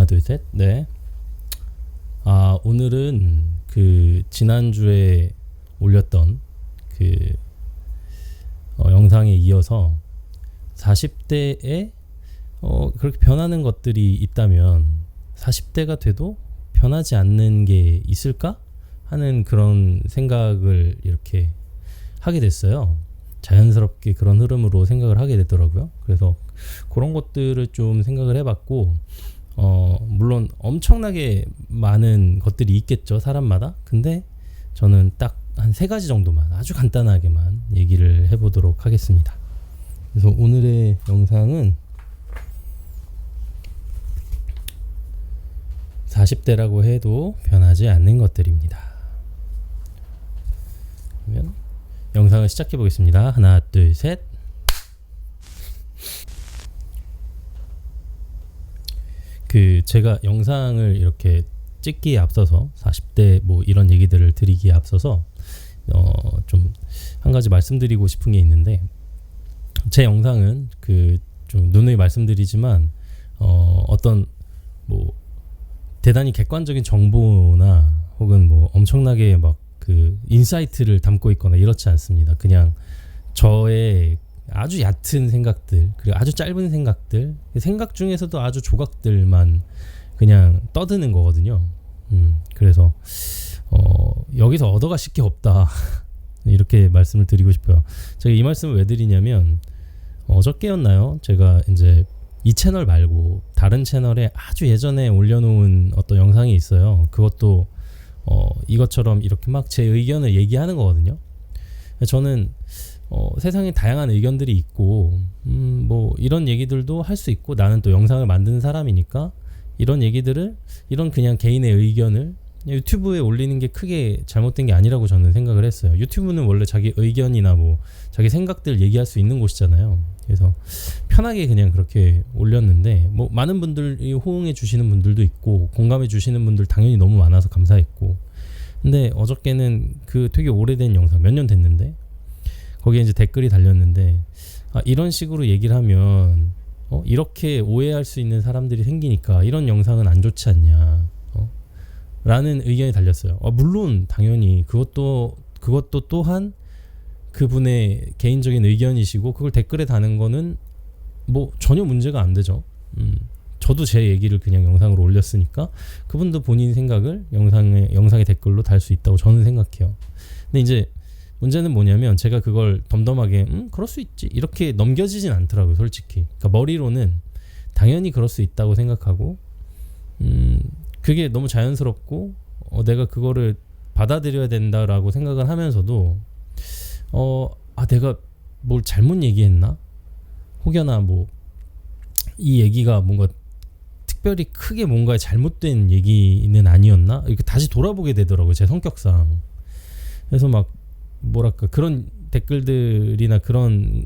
하나 둘 셋. 네. 오늘은 그 지난주에 올렸던 그 영상에 이어서 40대에 그렇게 변하는 것들이 있다면 40대가 돼도 변하지 않는 게 있을까? 하는 그런 생각을 이렇게 하게 됐어요. 자연스럽게 그런 흐름으로 생각을 하게 되더라고요. 그래서 그런 것들을 좀 생각을 해봤고, 물론 엄청나게 많은 것들이 있겠죠, 사람마다. 근데 저는 딱 한 3가지 정도만 아주 간단하게만 얘기를 해보도록 하겠습니다. 그래서 오늘의 영상은 40대라고 해도 변하지 않는 것들입니다. 그러면 영상을 시작해 보겠습니다. 하나 둘 셋. 제가 영상을 이렇게 찍기에 앞서서 40대 뭐 이런 얘기들을 드리기에 앞서서 좀 한 가지 말씀드리고 싶은 게 있는데, 제 영상은 좀 누누이 말씀드리지만 어떤 뭐 대단히 객관적인 정보나 혹은 뭐 엄청나게 막 인사이트를 담고 있거나 이렇지 않습니다. 그냥 저의 아주 얕은 생각들, 그리고 아주 짧은 생각들, 생각 중에서도 아주 조각들만 그냥 떠드는 거거든요. 그래서 여기서 얻어가실 게 없다 이렇게 말씀을 드리고 싶어요. 제가 이 말씀을 왜 드리냐면, 어저께였나요? 제가 이제 이 채널 말고 다른 채널에 아주 예전에 올려놓은 어떤 영상이 있어요. 그것도 이것처럼 이렇게 막 제 의견을 얘기하는 거거든요. 저는 세상에 다양한 의견들이 있고, 뭐 이런 얘기들도 할 수 있고, 나는 또 영상을 만드는 사람이니까 이런 얘기들을, 이런 그냥 개인의 의견을 유튜브에 올리는 게 크게 잘못된 게 아니라고 저는 생각을 했어요. 유튜브는 원래 자기 의견이나 뭐 자기 생각들 얘기할 수 있는 곳이잖아요. 그래서 편하게 그냥 그렇게 올렸는데, 뭐 많은 분들이 호응해 주시는 분들도 있고 공감해 주시는 분들 당연히 너무 많아서 감사했고, 근데 어저께는 되게 오래된 영상, 몇 년 됐는데 거기에 이제 댓글이 달렸는데, 이런 식으로 얘기를 하면 이렇게 오해할 수 있는 사람들이 생기니까 이런 영상은 안 좋지 않냐 라는 의견이 달렸어요. 물론 당연히 그것도 또한 그분의 개인적인 의견이시고, 그걸 댓글에 다는 거는 뭐 전혀 문제가 안 되죠. 저도 제 얘기를 그냥 영상으로 올렸으니까 그분도 본인 생각을 영상의 댓글로 달 수 있다고 저는 생각해요. 근데 이제 문제는 뭐냐면, 제가 그걸 덤덤하게 그럴 수 있지 이렇게 넘겨지진 않더라고요, 솔직히. 그러니까 머리로는 당연히 그럴 수 있다고 생각하고, 그게 너무 자연스럽고 내가 그거를 받아들여야 된다라고 생각을 하면서도 내가 뭘 잘못 얘기했나? 혹여나 뭐 이 얘기가 뭔가 특별히 크게 뭔가 잘못된 얘기는 아니었나? 이렇게 다시 돌아보게 되더라고요, 제 성격상. 그래서 막 뭐랄까, 그런 댓글들이나 그런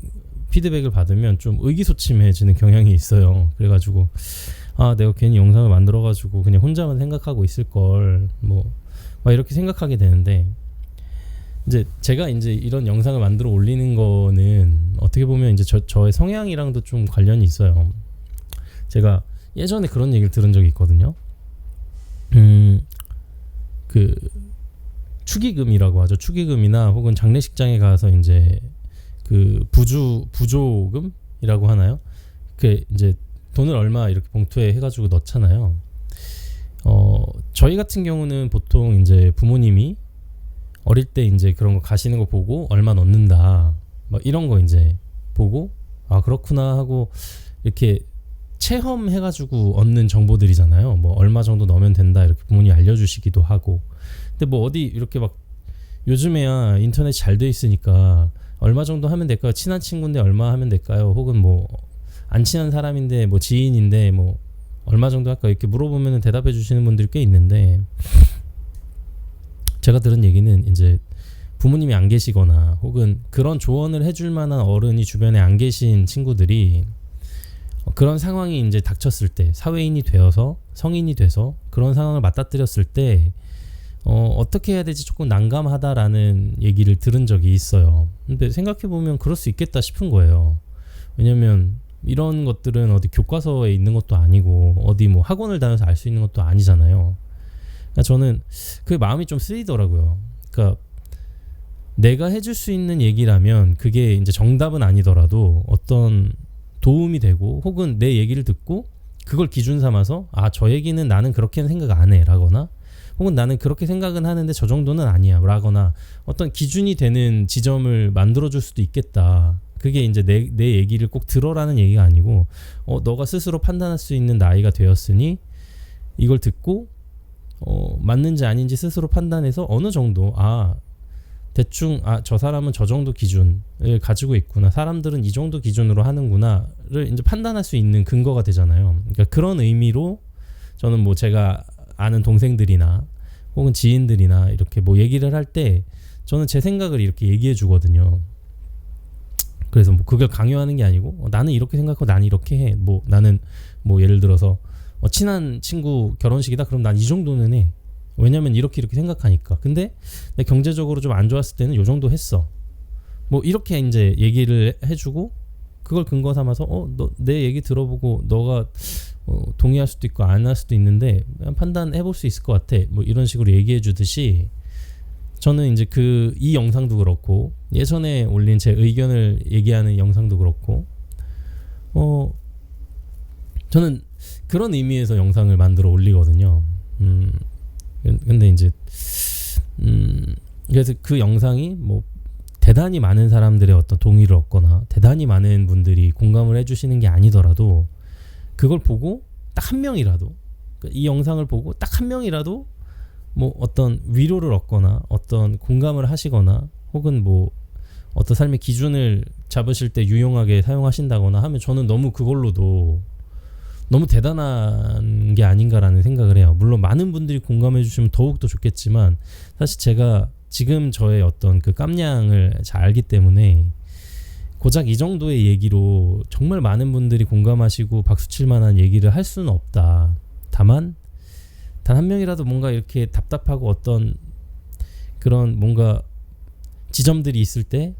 피드백을 받으면 좀 의기소침해지는 경향이 있어요. 그래가지고 내가 괜히 영상을 만들어가지고 그냥 혼자만 생각하고 있을걸, 뭐 막 이렇게 생각하게 되는데, 이제 제가 이제 이런 영상을 만들어 올리는 거는 어떻게 보면 이제 저의 성향이랑도 좀 관련이 있어요. 제가 예전에 그런 얘기를 들은 적이 있거든요. 축의금이라고 하죠. 축의금이나 혹은 장례식장에 가서 이제 부조금이라고 하나요? 이제 돈을 얼마 이렇게 봉투에 해가지고 넣잖아요. 저희 같은 경우는 보통 이제 부모님이 어릴 때 이제 그런 거 가시는 거 보고 얼마 넣는다, 막 이런 거 이제 보고 그렇구나 하고 이렇게 체험해가지고 얻는 정보들이잖아요. 뭐 얼마 정도 넣으면 된다 이렇게 부모님이 알려주시기도 하고. 근데 뭐 어디 이렇게 막 요즘에야 인터넷 잘 돼 있으니까 얼마 정도 하면 될까요? 친한 친구인데 얼마 하면 될까요? 혹은 뭐 안 친한 사람인데 뭐 지인인데 뭐 얼마 정도 할까? 이렇게 물어보면 대답해 주시는 분들이 꽤 있는데, 제가 들은 얘기는 이제 부모님이 안 계시거나 혹은 그런 조언을 해줄 만한 어른이 주변에 안 계신 친구들이 그런 상황이 이제 닥쳤을 때, 사회인이 되어서 성인이 돼서 그런 상황을 맞닥뜨렸을 때 어떻게 해야 될지 조금 난감하다라는 얘기를 들은 적이 있어요. 근데 생각해보면 그럴 수 있겠다 싶은 거예요. 왜냐면 이런 것들은 어디 교과서에 있는 것도 아니고 어디 뭐 학원을 다녀서 알 수 있는 것도 아니잖아요. 그러니까 저는 그 마음이 좀 쓰이더라고요. 그러니까 내가 해줄 수 있는 얘기라면 그게 이제 정답은 아니더라도 어떤 도움이 되고, 혹은 내 얘기를 듣고 그걸 기준 삼아서 저 얘기는 나는 그렇게는 생각 안 해 라거나, 혹은 나는 그렇게 생각은 하는데 저 정도는 아니야 라거나, 어떤 기준이 되는 지점을 만들어줄 수도 있겠다. 그게 이제 내 얘기를 꼭 들어라는 얘기가 아니고, 너가 스스로 판단할 수 있는 나이가 되었으니 이걸 듣고 맞는지 아닌지 스스로 판단해서 어느 정도 대충 저 사람은 저 정도 기준을 가지고 있구나, 사람들은 이 정도 기준으로 하는구나를 이제 판단할 수 있는 근거가 되잖아요. 그러니까 그런 의미로 저는 뭐 제가 아는 동생들이나 혹은 지인들이나 이렇게 뭐 얘기를 할 때 저는 제 생각을 이렇게 얘기해 주거든요. 그래서 뭐 그걸 강요하는 게 아니고 나는 이렇게 생각하고 나는 이렇게 해. 뭐 나는 뭐 예를 들어서 친한 친구 결혼식이다, 그럼 난 이 정도는 해. 왜냐면 이렇게 생각하니까. 근데 내 경제적으로 좀 안 좋았을 때는 요 정도 했어. 뭐 이렇게 이제 얘기를 해주고, 그걸 근거 삼아서 너 내 얘기 들어보고 너가 동의할 수도 있고 안 할 수도 있는데 판단해 볼 수 있을 것 같아. 뭐 이런 식으로 얘기해 주듯이, 저는 이제 이 영상도 그렇고 예전에 올린 제 의견을 얘기하는 영상도 그렇고 저는 그런 의미에서 영상을 만들어 올리거든요. 근데 이제 그래서 그 영상이 뭐 대단히 많은 사람들의 어떤 동의를 얻거나 대단히 많은 분들이 공감을 해주시는 게 아니더라도, 그걸 보고 딱 한 명이라도, 이 영상을 보고 딱 한 명이라도 뭐 어떤 위로를 얻거나 어떤 공감을 하시거나, 혹은 뭐 어떤 삶의 기준을 잡으실 때 유용하게 사용하신다거나 하면, 저는 너무 그걸로도 너무 대단한 게 아닌가라는 생각을 해요. 물론 많은 분들이 공감해 주시면 더욱더 좋겠지만, 사실 제가 지금 저의 어떤 그 깜냥을 잘 알기 때문에 고작 이 정도의 얘기로 정말 많은 분들이 공감하시고 박수칠 만한 얘기를 할 수는 없다. 다만 단 한 명이라도 뭔가 이렇게 답답하고 어떤 그런 뭔가 지점들이 있을 때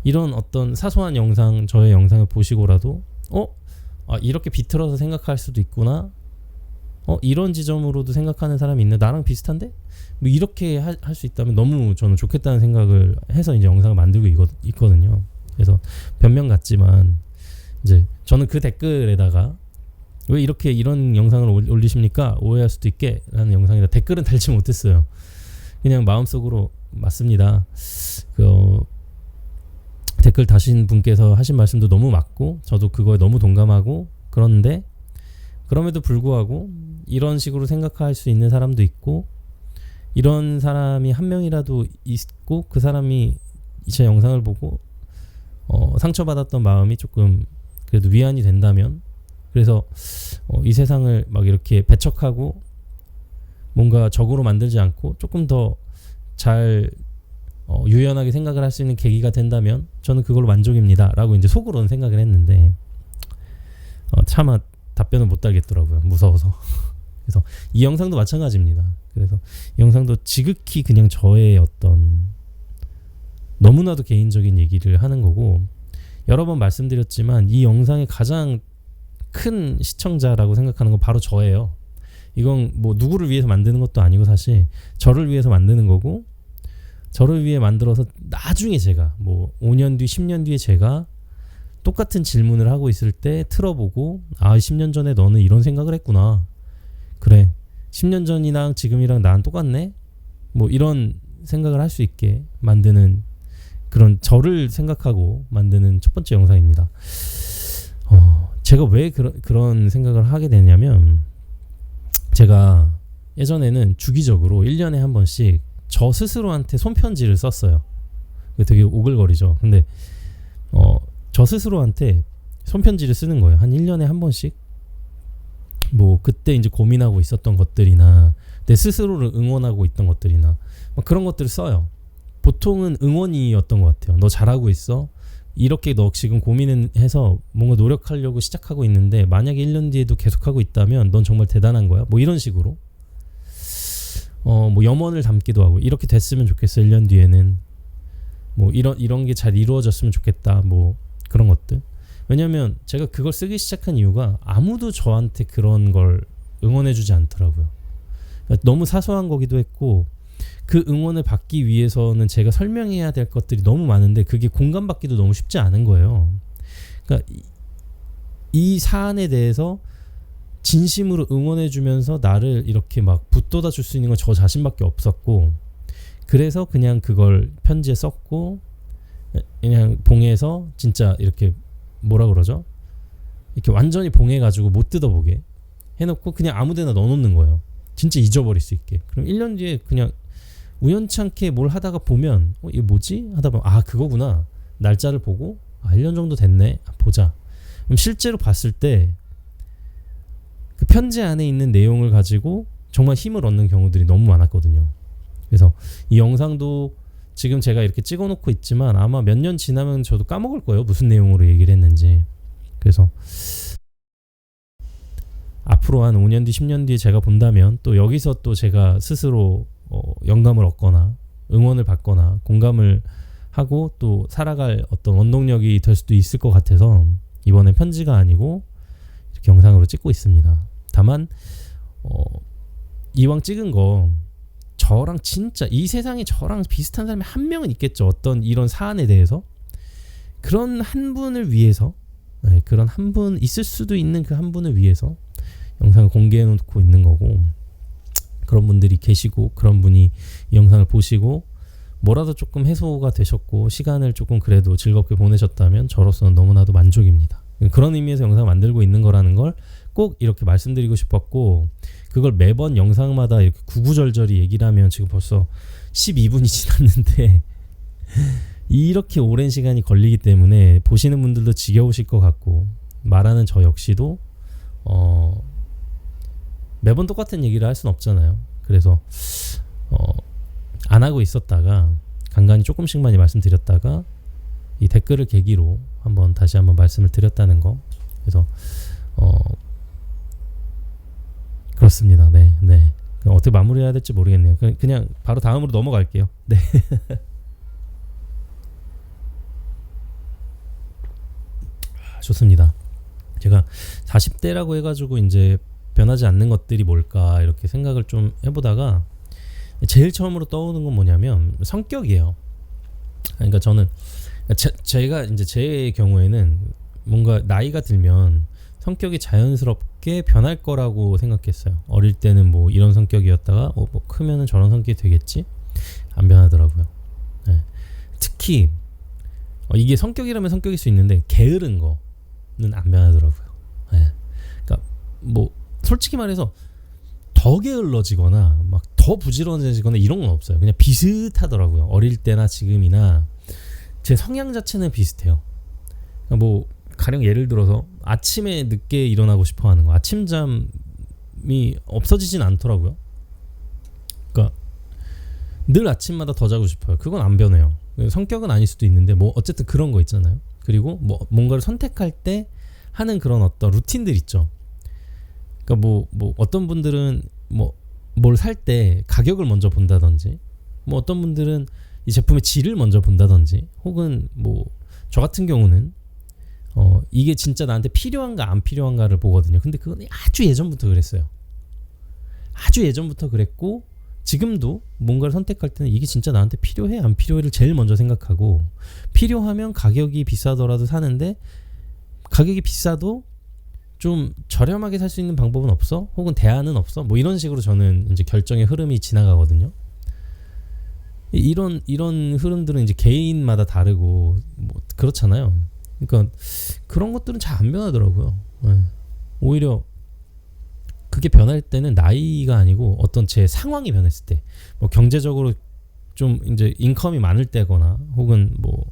이런 어떤 사소한 영상, 저의 영상을 보시고라도 이렇게 비틀어서 생각할 수도 있구나, 이런 지점으로도 생각하는 사람이 있네, 나랑 비슷한데? 뭐 이렇게 할 수 있다면 너무 저는 좋겠다는 생각을 해서 이제 영상을 만들고 있거든요. 그래서 변명 같지만 이제 저는 그 댓글에다가 왜 이렇게 이런 영상을 올리십니까? 오해할 수도 있게 라는 영상에다 댓글은 달지 못했어요. 그냥 마음속으로 맞습니다. 댓글 다신 분께서 하신 말씀도 너무 맞고 저도 그거에 너무 동감하고, 그런데 그럼에도 불구하고 이런 식으로 생각할 수 있는 사람도 있고, 이런 사람이 한 명이라도 있고 그 사람이 제 영상을 보고 상처받았던 마음이 조금 그래도 위안이 된다면, 그래서 이 세상을 막 이렇게 배척하고 뭔가 적으로 만들지 않고 조금 더 잘 유연하게 생각을 할 수 있는 계기가 된다면 저는 그걸로 만족입니다 라고 이제 속으로는 생각을 했는데 차마 답변을 못 달겠더라고요, 무서워서. 그래서 이 영상도 마찬가지입니다. 그래서 이 영상도 지극히 그냥 저의 어떤 너무나도 개인적인 얘기를 하는 거고, 여러 번 말씀드렸지만 이 영상의 가장 큰 시청자라고 생각하는 건 바로 저예요. 이건 뭐 누구를 위해서 만드는 것도 아니고 사실 저를 위해서 만드는 거고, 저를 위해 만들어서 나중에 제가 뭐 5년 뒤 10년 뒤에 제가 똑같은 질문을 하고 있을 때 틀어보고 10년 전에 너는 이런 생각을 했구나, 그래 10년 전이랑 지금이랑 난 똑같네, 뭐 이런 생각을 할 수 있게 만드는, 그런 저를 생각하고 만드는 첫 번째 영상입니다. 제가 왜 그런 생각을 하게 되냐면, 제가 예전에는 주기적으로 1년에 한 번씩 저 스스로한테 손편지를 썼어요. 되게 오글거리죠. 근데 저 스스로한테 손편지를 쓰는 거예요. 한 1년에 한 번씩. 뭐 그때 이제 고민하고 있었던 것들이나 내 스스로를 응원하고 있던 것들이나 그런 것들을 써요. 보통은 응원이었던 것 같아요. 너 잘하고 있어. 이렇게 너 지금 고민해서 뭔가 노력하려고 시작하고 있는데 만약에 1년 뒤에도 계속하고 있다면 넌 정말 대단한 거야. 뭐 이런 식으로 뭐 염원을 담기도 하고, 이렇게 됐으면 좋겠어 1년 뒤에는, 뭐 이런 게 잘 이루어졌으면 좋겠다, 뭐 그런 것들. 왜냐면 제가 그걸 쓰기 시작한 이유가 아무도 저한테 그런 걸 응원해주지 않더라고요. 그러니까 너무 사소한 거기도 했고, 그 응원을 받기 위해서는 제가 설명해야 될 것들이 너무 많은데 그게 공감받기도 너무 쉽지 않은 거예요. 그러니까 이 사안에 대해서 진심으로 응원해주면서 나를 이렇게 막 붙돋아 줄 수 있는 건 저 자신밖에 없었고, 그래서 그냥 그걸 편지에 썼고, 그냥 봉해서 진짜 이렇게 뭐라 그러죠? 이렇게 완전히 봉해가지고 못 뜯어보게 해놓고 그냥 아무데나 넣어놓는 거예요. 진짜 잊어버릴 수 있게. 그럼 1년 뒤에 그냥 우연찮게 뭘 하다가 보면 이게 뭐지? 하다 보면 그거구나. 날짜를 보고 1년 정도 됐네. 보자. 그럼 실제로 봤을 때 그 편지 안에 있는 내용을 가지고 정말 힘을 얻는 경우들이 너무 많았거든요. 그래서 이 영상도 지금 제가 이렇게 찍어놓고 있지만 아마 몇 년 지나면 저도 까먹을 거예요. 무슨 내용으로 얘기를 했는지. 그래서 앞으로 한 5년 뒤, 10년 뒤에 제가 본다면 또 여기서 또 제가 스스로 영감을 얻거나 응원을 받거나 공감을 하고 또 살아갈 어떤 원동력이 될 수도 있을 것 같아서 이번엔 편지가 아니고 이렇게 영상으로 찍고 있습니다. 다만 이왕 찍은 거 저랑 진짜 이 세상에 저랑 비슷한 사람이 한 명은 있겠죠. 어떤 이런 사안에 대해서 그런 한 분을 위해서, 그런 한 분 있을 수도 있는 그 한 분을 위해서 영상을 공개해 놓고 있는 거고, 그런 분들이 계시고 그런 분이 이 영상을 보시고 뭐라도 조금 해소가 되셨고 시간을 조금 그래도 즐겁게 보내셨다면 저로서는 너무나도 만족입니다. 그런 의미에서 영상을 만들고 있는 거라는 걸 꼭 이렇게 말씀드리고 싶었고, 그걸 매번 영상마다 이렇게 구구절절히 얘기를 하면 지금 벌써 12분이 지났는데 이렇게 오랜 시간이 걸리기 때문에 보시는 분들도 지겨우실 것 같고, 말하는 저 역시도 매번 똑같은 얘기를 할 수는 없잖아요. 그래서 안 하고 있었다가 간간히 조금씩만 말씀드렸다가 이 댓글을 계기로 다시 한번 말씀을 드렸다는 거. 그래서 그렇습니다. 네. 어떻게 마무리해야 될지 모르겠네요. 그냥 바로 다음으로 넘어갈게요. 네. 좋습니다. 제가 40대라고 해가지고 이제 변하지 않는 것들이 뭘까 이렇게 생각을 좀 해보다가 제일 처음으로 떠오르는 건 뭐냐면 성격이에요. 그러니까 저는 제가 이제 제 경우에는 뭔가 나이가 들면 성격이 자연스럽게 변할 거라고 생각했어요. 어릴 때는 뭐 이런 성격이었다가 뭐 크면은 저런 성격이 되겠지? 안 변하더라고요. 네. 특히 이게 성격이라면 성격일 수 있는데 게으른 거는 안 변하더라고요. 네. 그러니까 뭐 솔직히 말해서 더 게을러지거나 막 더 부지런해지거나 이런 건 없어요. 그냥 비슷하더라고요. 어릴 때나 지금이나 제 성향 자체는 비슷해요. 그러니까 뭐 가령 예를 들어서 아침에 늦게 일어나고 싶어 하는 거, 아침잠이 없어지진 않더라고요. 그러니까 늘 아침마다 더 자고 싶어요. 그건 안 변해요. 성격은 아닐 수도 있는데 뭐 어쨌든 그런 거 있잖아요. 그리고 뭐 뭔가를 선택할 때 하는 그런 어떤 루틴들 있죠. 그러니까 뭐 어떤 분들은 뭐 뭘 살 때 가격을 먼저 본다든지, 뭐 어떤 분들은 이 제품의 질을 먼저 본다든지, 혹은 뭐 저 같은 경우는 이게 진짜 나한테 필요한가 안 필요한가를 보거든요. 근데 그건 아주 예전부터 그랬어요. 아주 예전부터 그랬고 지금도 뭔가를 선택할 때는 이게 진짜 나한테 필요해 안 필요해를 제일 먼저 생각하고, 필요하면 가격이 비싸더라도 사는데 가격이 비싸도 좀 저렴하게 살 수 있는 방법은 없어? 혹은 대안은 없어? 뭐 이런 식으로 저는 이제 결정의 흐름이 지나가거든요. 이런 흐름들은 이제 개인마다 다르고 뭐 그렇잖아요. 그러니까 그런 것들은 잘 안 변하더라고요. 네. 오히려 그게 변할 때는 나이가 아니고 어떤 제 상황이 변했을 때, 뭐 경제적으로 좀 이제 인컴이 많을 때거나, 혹은 뭐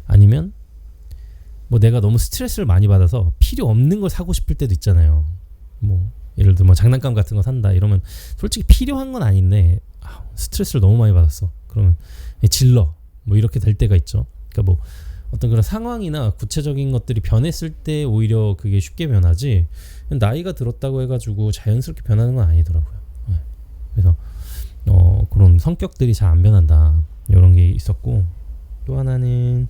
아니면 뭐 내가 너무 스트레스를 많이 받아서 필요 없는 걸 사고 싶을 때도 있잖아요. 뭐 예를 들어 뭐 장난감 같은 거 산다 이러면 솔직히 필요한 건 아닌데 스트레스를 너무 많이 받았어. 그러면 질러 뭐 이렇게 될 때가 있죠. 그러니까 뭐 어떤 그런 상황이나 구체적인 것들이 변했을 때 오히려 그게 쉽게 변하지, 나이가 들었다고 해가지고 자연스럽게 변하는 건 아니더라고요. 그래서 그런 성격들이 잘 안 변한다 이런 게 있었고, 또 하나는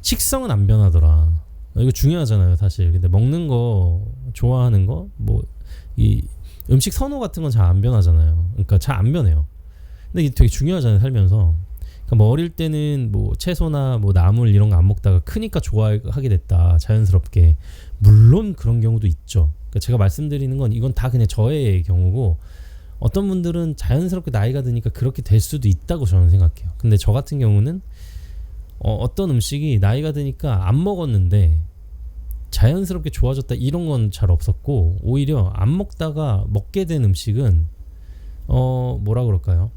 식성은 안 변하더라. 이거 중요하잖아요, 사실. 근데 먹는 거, 좋아하는 거, 뭐 이 음식 선호 같은 건 잘 안 변하잖아요. 그러니까 잘 안 변해요. 근데 이게 되게 중요하잖아요, 살면서. 그러니까 뭐 어릴 때는 뭐 채소나 뭐 나물 이런 거 안 먹다가 크니까 좋아하게 됐다, 자연스럽게. 물론 그런 경우도 있죠. 그러니까 제가 말씀드리는 건 이건 다 그냥 저의 경우고, 어떤 분들은 자연스럽게 나이가 드니까 그렇게 될 수도 있다고 저는 생각해요. 근데 저 같은 경우는 어떤 음식이 나이가 드니까 안 먹었는데 자연스럽게 좋아졌다 이런 건 잘 없었고, 오히려 안 먹다가 먹게 된 음식은 뭐라 그럴까요?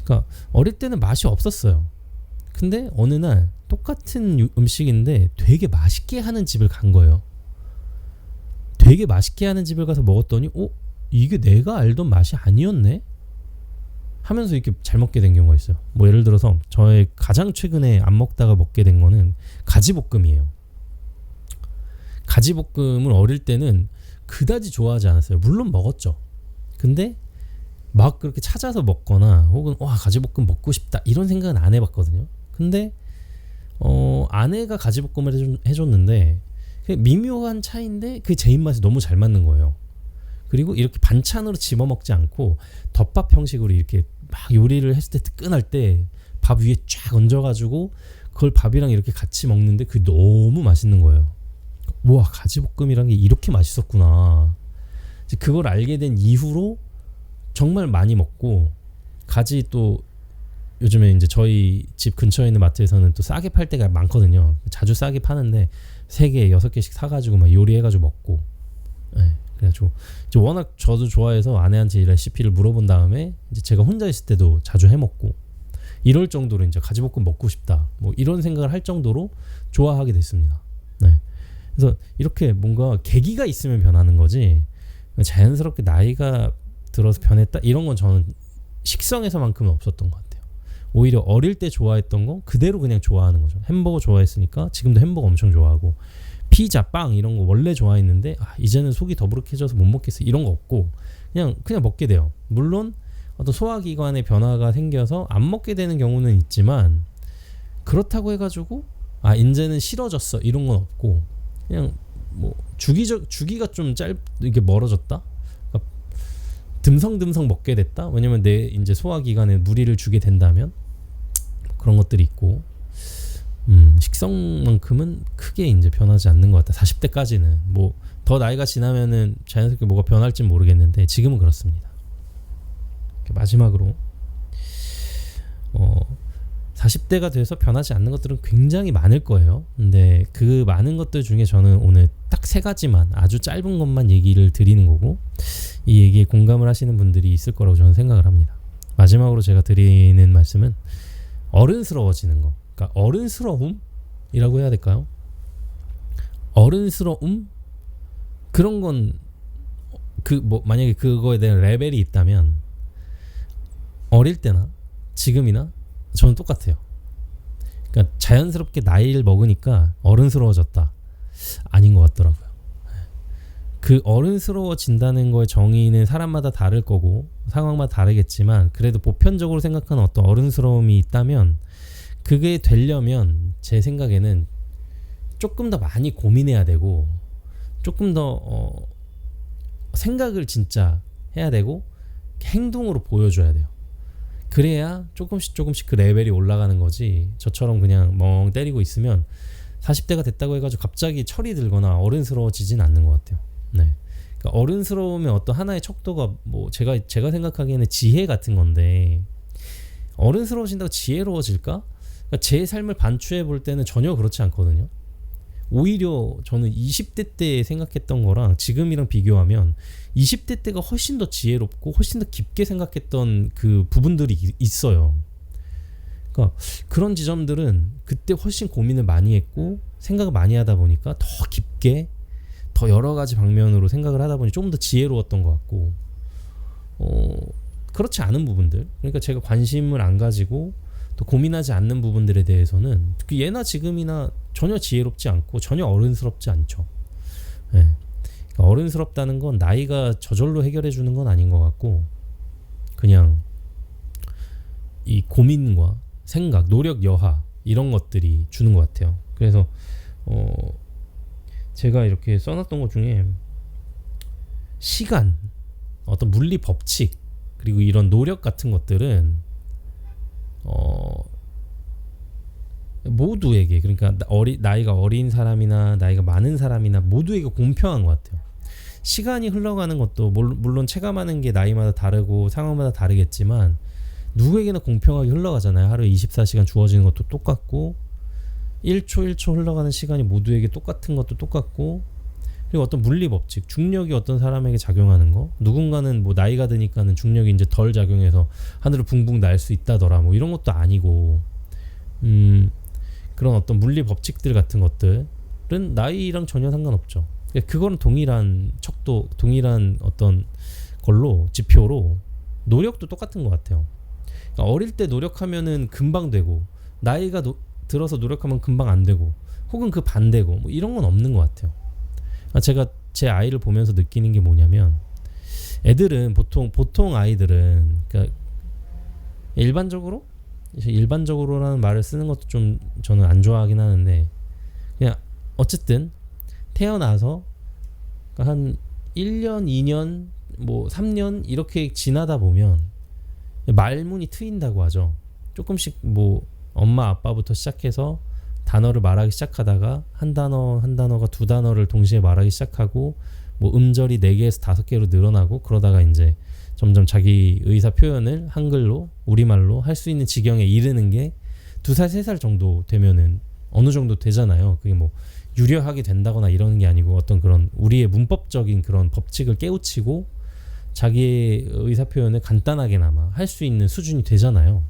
그러니까 어릴 때는 맛이 없었어요. 근데 어느 날 똑같은 음식인데 되게 맛있게 하는 집을 간 거예요. 되게 맛있게 하는 집을 가서 먹었더니 이게 내가 알던 맛이 아니었네? 하면서 이렇게 잘 먹게 된 경우가 있어요. 뭐 예를 들어서 저의 가장 최근에 안 먹다가 먹게 된 거는 가지볶음이에요. 가지볶음을 어릴 때는 그다지 좋아하지 않았어요. 물론 먹었죠. 근데 막 그렇게 찾아서 먹거나 혹은 가지볶음 먹고 싶다 이런 생각은 안 해봤거든요. 근데 아내가 가지볶음을 해줬는데 미묘한 차이인데 그 제 입맛에 너무 잘 맞는 거예요. 그리고 이렇게 반찬으로 집어 먹지 않고 덮밥 형식으로 이렇게 막 요리를 했을 때 뜨끈할 때 밥 위에 쫙 얹어가지고 그걸 밥이랑 이렇게 같이 먹는데 그게 너무 맛있는 거예요. 와, 가지볶음이란 게 이렇게 맛있었구나. 이제 그걸 알게 된 이후로 정말 많이 먹고, 가지 또 요즘에 이제 저희 집 근처에 있는 마트에서는 또 싸게 팔 때가 많거든요. 자주 싸게 파는데 3개, 6개씩 사가지고 막 요리해가지고 먹고. 네, 그래가지고 이제 워낙 저도 좋아해서 아내한테 이 레시피를 물어본 다음에 이제 제가 혼자 있을 때도 자주 해먹고, 이럴 정도로 이제 가지볶음 먹고 싶다 뭐 이런 생각을 할 정도로 좋아하게 됐습니다. 네. 그래서 이렇게 뭔가 계기가 있으면 변하는 거지, 자연스럽게 나이가 들어서 변했다 이런 건 저는 식성에서만큼은 없었던 것 같아요. 오히려 어릴 때 좋아했던 거 그대로 그냥 좋아하는 거죠. 햄버거 좋아했으니까 지금도 햄버거 엄청 좋아하고, 피자, 빵 이런 거 원래 좋아했는데 이제는 속이 더부룩해져서 못 먹겠어 이런 거 없고 그냥 먹게 돼요. 물론 어떤 소화기관에 변화가 생겨서 안 먹게 되는 경우는 있지만, 그렇다고 해가지고 이제는 싫어졌어 이런 건 없고, 그냥 뭐 주기가 좀 이게 멀어졌다, 그러니까 듬성듬성 먹게 됐다. 왜냐면 내 이제 소화기관에 무리를 주게 된다면 그런 것들이 있고, 식성만큼은 크게 이제 변하지 않는 것 같다. 40대까지는 뭐 더 나이가 지나면은 자연스럽게 뭐가 변할지 모르겠는데 지금은 그렇습니다. 마지막으로 40대가 돼서 변하지 않는 것들은 굉장히 많을 거예요. 근데 그 많은 것들 중에 저는 오늘 딱 3가지만, 아주 짧은 것만 얘기를 드리는 거고, 이 얘기에 공감을 하시는 분들이 있을 거라고 저는 생각을 합니다. 마지막으로 제가 드리는 말씀은 어른스러워지는 거. 그러니까 어른스러움이라고 해야 될까요? 어른스러움? 그런 건 만약에 그거에 대한 레벨이 있다면 어릴 때나 지금이나 저는 똑같아요. 그러니까 자연스럽게 나이를 먹으니까 어른스러워졌다, 아닌 것 같더라고요. 그 어른스러워진다는 거의 정의는 사람마다 다를 거고 상황마다 다르겠지만, 그래도 보편적으로 생각하는 어떤 어른스러움이 있다면 그게 되려면 제 생각에는 조금 더 많이 고민해야 되고, 조금 더 생각을 진짜 해야 되고 행동으로 보여줘야 돼요. 그래야 조금씩 그 레벨이 올라가는 거지, 저처럼 그냥 멍 때리고 있으면 40대가 됐다고 해가지고 갑자기 철이 들거나 어른스러워지진 않는 것 같아요. 네. 그러니까 어른스러움의 어떤 하나의 척도가 뭐 제가 생각하기에는 지혜 같은 건데, 어른스러워진다고 지혜로워질까? 그러니까 제 삶을 반추해 볼 때는 전혀 그렇지 않거든요. 오히려 저는 20대 때 생각했던 거랑 지금이랑 비교하면 20대 때가 훨씬 더 지혜롭고 훨씬 더 깊게 생각했던 그 부분들이 있어요. 그러니까 그런 지점들은 그때 훨씬 고민을 많이 했고 생각을 많이 하다 보니까 더 깊게, 더 여러 가지 방면으로 생각을 하다 보니 좀 더 지혜로웠던 것 같고, 그렇지 않은 부분들, 그러니까 제가 관심을 안 가지고 또 고민하지 않는 부분들에 대해서는 예나 지금이나 전혀 지혜롭지 않고 전혀 어른스럽지 않죠. 네. 그러니까 어른스럽다는 건 나이가 저절로 해결해 주는 건 아닌 것 같고, 그냥 이 고민과 생각, 노력 여하 이런 것들이 주는 것 같아요. 그래서 제가 이렇게 써놨던 것 중에 시간, 어떤 물리 법칙, 그리고 이런 노력 같은 것들은 모두에게, 그러니까 나이가 어린 사람이나 나이가 많은 사람이나 모두에게 공평한 것 같아요. 시간이 흘러가는 것도 물론 체감하는 게 나이마다 다르고 상황마다 다르겠지만 누구에게나 공평하게 흘러가잖아요. 하루에 24시간 주어지는 것도 똑같고 1초 1초 흘러가는 시간이 모두에게 똑같은 것도 똑같고, 그리고 어떤 물리 법칙, 중력이 어떤 사람에게 작용하는 거, 누군가는 뭐 나이가 드니까는 중력이 이제 덜 작용해서 하늘을 붕붕 날 수 있다더라, 뭐 이런 것도 아니고, 그런 어떤 물리 법칙들 같은 것들은 나이랑 전혀 상관없죠. 그거는 동일한 척도, 동일한 어떤 걸로, 지표로 노력도 똑같은 것 같아요. 그러니까 어릴 때 노력하면은 금방 되고, 나이가 들어서 노력하면 금방 안 되고, 혹은 그 반대고, 뭐 이런 건 없는 것 같아요. 제가 제 아이를 보면서 느끼는 게 뭐냐면, 애들은 보통 아이들은, 그러니까 일반적으로라는 말을 쓰는 것도 좀 저는 안 좋아하긴 하는데, 그냥 어쨌든 태어나서 한 1년, 2년, 뭐 3년 이렇게 지나다 보면 말문이 트인다고 하죠. 조금씩 뭐 엄마 아빠부터 시작해서 단어를 말하기 시작하다가 한 단어가 두 단어를 동시에 말하기 시작하고, 뭐 음절이 4개에서 5개로 늘어나고, 그러다가 이제 점점 자기 의사 표현을 한글로, 우리말로 할 수 있는 지경에 이르는 게 2살, 3살 정도 되면은 어느 정도 되잖아요. 그게 뭐 유려하게 된다거나 이러는 게 아니고, 어떤 그런 우리의 문법적인 그런 법칙을 깨우치고 자기의 의사 표현을 간단하게나마 할 수 있는 수준이 되잖아요.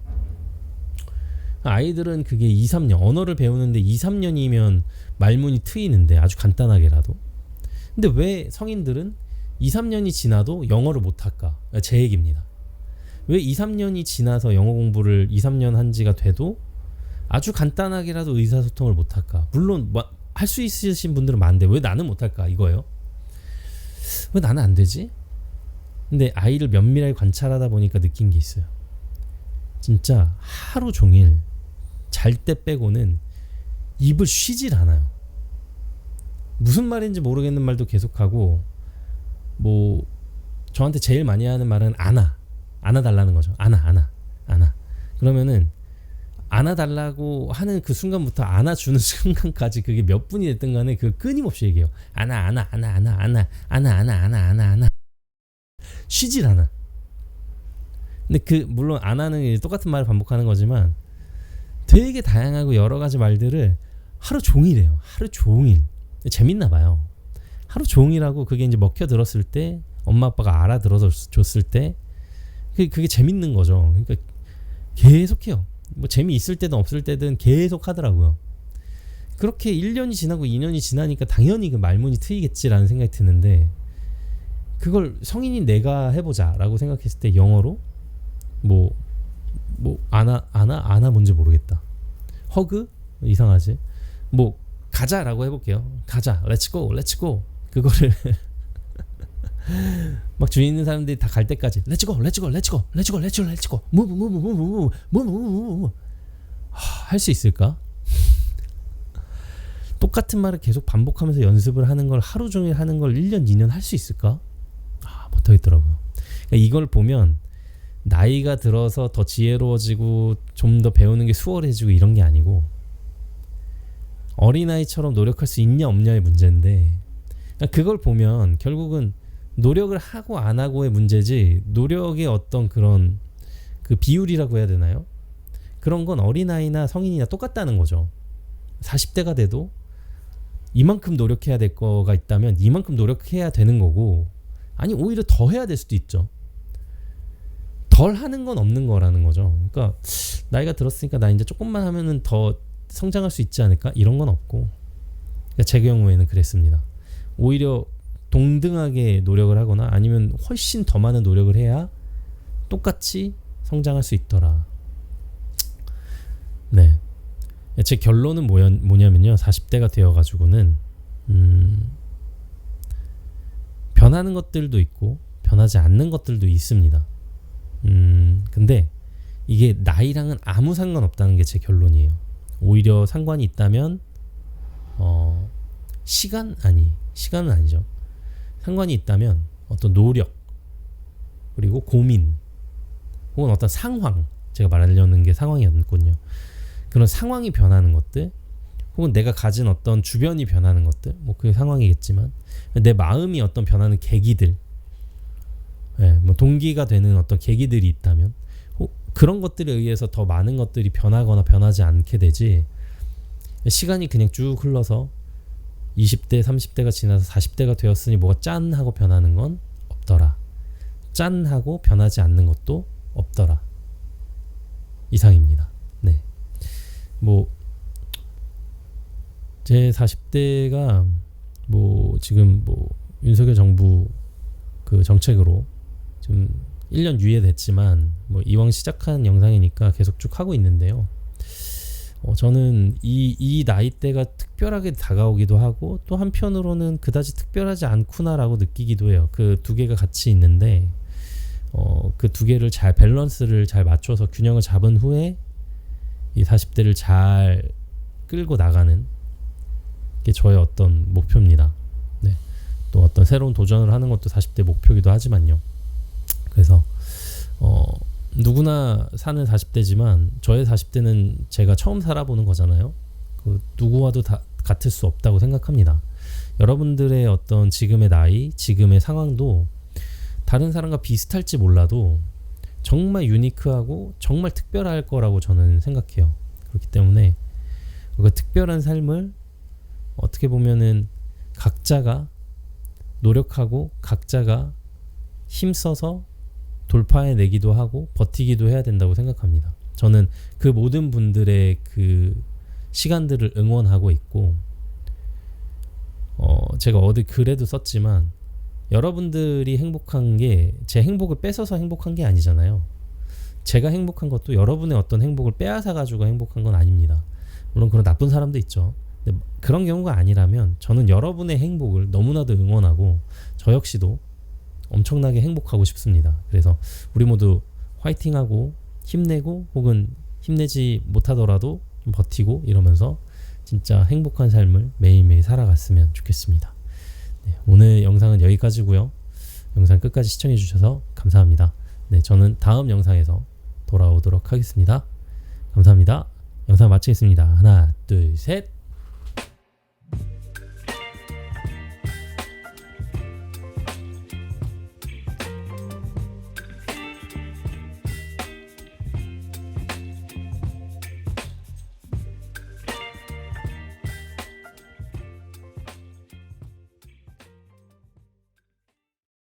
아이들은 그게 2, 3년, 언어를 배우는데 2, 3년이면 말문이 트이는데, 아주 간단하게라도. 근데 왜 성인들은 2, 3년이 지나도 영어를 못할까? 제 얘기입니다. 왜 2, 3년이 지나서 영어 공부를 2, 3년 한 지가 돼도 아주 간단하게라도 의사소통을 못할까? 물론 할 수 있으신 분들은 많은데 왜 나는 못할까? 이거예요. 왜 나는 안 되지? 근데 아이를 면밀하게 관찰하다 보니까 느낀 게 있어요. 진짜 하루 종일 잘 때 빼고는 입을 쉬질 않아요. 무슨 말인지 모르겠는 말도 계속하고, 뭐 저한테 제일 많이 하는 말은 안아달라는 거죠. 안아. 그러면은 안아달라고 하는 그 순간부터 안아주는 순간까지 그게 몇 분이 됐든 간에 그 끊임없이 얘기해요. 안아. 쉬질 않아. 근데 물론 안아는 똑같은 말을 반복하는 거지만 되게 다양하고 여러 가지 말들을 하루 종일 해요. 하루 종일. 재밌나 봐요. 하루 종일 하고, 그게 이제 먹혀 들었을 때, 엄마 아빠가 알아들어서 줬을 때 그게 재밌는 거죠. 그러니까 계속해요. 뭐 재미있을 때든 없을 때든 계속 하더라고요. 그렇게 1년이 지나고 2년이 지나니까 당연히 그 말문이 트이겠지라는 생각이 드는데, 그걸 성인인 내가 해보자 라고 생각했을 때 영어로 뭐 안아 뭔지 모르겠다. 허그? 이상하지. 뭐 가자라고 해볼게요. 가자, 렛츠고. 그거를 막 주위 있는 사람들이 다 갈 때까지 렛츠고 무브 할 수 있을까? 똑같은 말을 계속 반복하면서 연습을 하는 걸, 하루 종일 하는 걸 1년, 2년 할 수 있을까? 못하겠더라고요. 그러니까 이걸 보면 나이가 들어서 더 지혜로워지고 좀 더 배우는 게 수월해지고 이런 게 아니고, 어린아이처럼 노력할 수 있냐 없냐의 문제인데, 그걸 보면 결국은 노력을 하고 안 하고의 문제지, 노력의 어떤 그런 그 비율이라고 해야 되나요? 그런 건 어린아이나 성인이나 똑같다는 거죠. 40대가 돼도 이만큼 노력해야 될 거가 있다면 이만큼 노력해야 되는 거고, 아니 오히려 더 해야 될 수도 있죠. 덜 하는 건 없는 거라는 거죠. 그러니까 나이가 들었으니까 나 이제 조금만 하면은 더 성장할 수 있지 않을까? 이런 건 없고, 그러니까 제 경우에는 그랬습니다. 오히려 동등하게 노력을 하거나 아니면 훨씬 더 많은 노력을 해야 똑같이 성장할 수 있더라. 네, 제 결론은 뭐냐면요, 40대가 되어가지고는 변하는 것들도 있고 변하지 않는 것들도 있습니다. 근데 이게 나이랑은 아무 상관없다는 게 제 결론이에요. 오히려 상관이 있다면 시간은 아니죠. 상관이 있다면 어떤 노력 그리고 고민 혹은 어떤 상황, 제가 말하려는 게 상황이었군요. 그런 상황이 변하는 것들 혹은 내가 가진 어떤 주변이 변하는 것들, 뭐 그게 상황이겠지만 내 마음이 어떤 변하는 계기들, 뭐 동기가 되는 어떤 계기들이 있다면 그런 것들에 의해서 더 많은 것들이 변하거나 변하지 않게 되지, 시간이 그냥 쭉 흘러서 20대 30대가 지나서 40대가 되었으니 뭐가 짠 하고 변하는 건 없더라. 짠 하고 변하지 않는 것도 없더라. 이상입니다. 네. 뭐 제 40대가 뭐 지금 뭐 윤석열 정부 그 정책으로 좀 1년 유예됐지만 뭐 이왕 시작한 영상이니까 계속 쭉 하고 있는데요. 저는 이 나이대가 특별하게 다가오기도 하고 또 한편으로는 그다지 특별하지 않구나라고 느끼기도 해요. 그 두 개가 같이 있는데 그 두 개를 잘 밸런스를 잘 맞춰서 균형을 잡은 후에 이 40대를 잘 끌고 나가는 게 저의 어떤 목표입니다. 네. 또 어떤 새로운 도전을 하는 것도 40대 목표이기도 하지만요. 그래서 누구나 사는 40대지만 저의 40대는 제가 처음 살아보는 거잖아요. 그 누구와도 다 같을 수 없다고 생각합니다. 여러분들의 어떤 지금의 나이, 지금의 상황도 다른 사람과 비슷할지 몰라도 정말 유니크하고 정말 특별할 거라고 저는 생각해요. 그렇기 때문에 그 특별한 삶을 어떻게 보면은 각자가 노력하고 각자가 힘써서 돌파해내기도 하고 버티기도 해야 된다고 생각합니다. 저는 그 모든 분들의 그 시간들을 응원하고 있고 제가 어디 글에도 썼지만 여러분들이 행복한 게 제 행복을 뺏어서 행복한 게 아니잖아요. 제가 행복한 것도 여러분의 어떤 행복을 빼앗아 가지고 행복한 건 아닙니다. 물론 그런 나쁜 사람도 있죠. 근데 그런 경우가 아니라면 저는 여러분의 행복을 너무나도 응원하고 저 역시도 엄청나게 행복하고 싶습니다. 그래서 우리 모두 화이팅하고 힘내고 혹은 힘내지 못하더라도 좀 버티고 이러면서 진짜 행복한 삶을 매일매일 살아갔으면 좋겠습니다. 네, 오늘 영상은 여기까지고요. 영상 끝까지 시청해 주셔서 감사합니다. 네, 저는 다음 영상에서 돌아오도록 하겠습니다. 감사합니다. 영상 마치겠습니다. 하나, 둘, 셋.